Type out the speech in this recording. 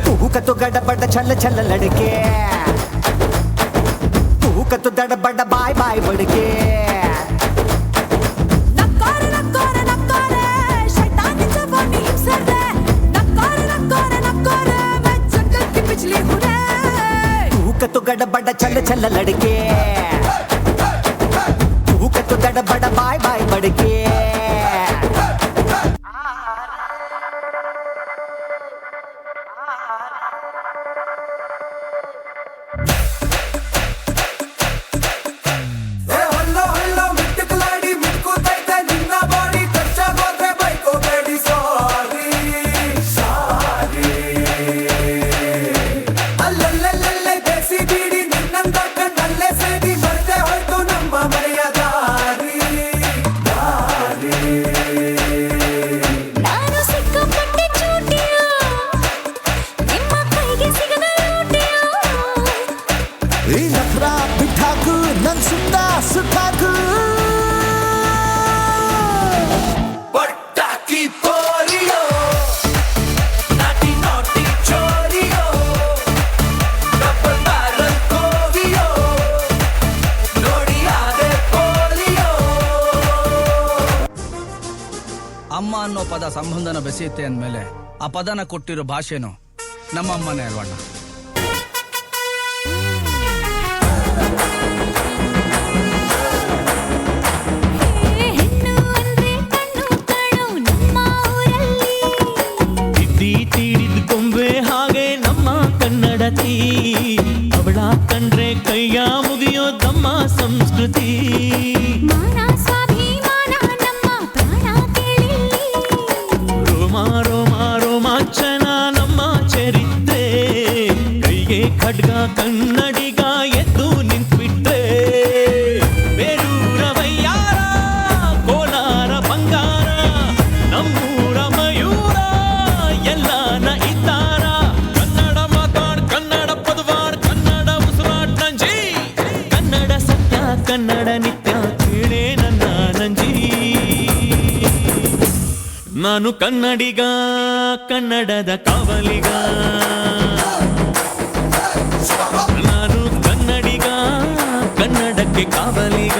तू कतो गड़बड़ छल छल लड़के, तू कतो दड़बड़ बाय बाय बड़के। तू गड़बड़ छल छल लड़के, तू कतो दड़बड़ बाय बाय बड़के। ಅಮ್ಮ ಅನ್ನೋ ಪದ ಸಂಬಂಧನ ಬೆಸೆಯುತ್ತೆ ಅಂದಮೇಲೆ ಆ ಪದನ ಕೊಟ್ಟಿರೋ ಭಾಷೆನೂ ನಮ್ಮಮ್ಮನೇ ಅಲ್ವಣ್ಣ. ತೀಡಿದ ಕೊಂಬೆ ಹಾಗೆ ನಮ್ಮ ಕನ್ನಡತಿ, ಅವಳ ಕಂಡ್ರೆ ಕೈಯ ಮುಗಿಯೋದಮ್ಮ ಸಂಸ್ಕೃತಿ. ರೋಮಾಂಚನ ನಮ್ಮ ಚರಿತ್ರೆ, ಕೈಗೆ ಖಡ್ಗ ಕನ್ನಡಿಗ ಎದ್ದು ನಿಂತ್ಬಿಟ್ರೆ. ಬೇರೂರ ವಯ್ಯಾರ, ಕೋಲಾರ ಬಂಗಾರ, ನಮ್ಮೂರ ಮಯೂರ ಎಲ್ಲಾನ ಇದ್ದಾರ. ಕನ್ನಡ ಮಾತಾಡ್, ಕನ್ನಡ ಪದವಾಡ್, ಕನ್ನಡ ಉಸಿರಾಡ್ ನಂಜಿ. ಕನ್ನಡ ಸತ್ಯ, ಕನ್ನಡ ನಿತ್ಯ, ಕೇಳೇ ನನ್ನ ನಂಜಿ. ನಾನು ಕನ್ನಡಿಗ, ಕನ್ನಡದ ಕಾವಲಿಗ. ನಾನು ಕನ್ನಡಿಗ, ಕನ್ನಡಕ್ಕೆ ಕಾವಲಿಗ.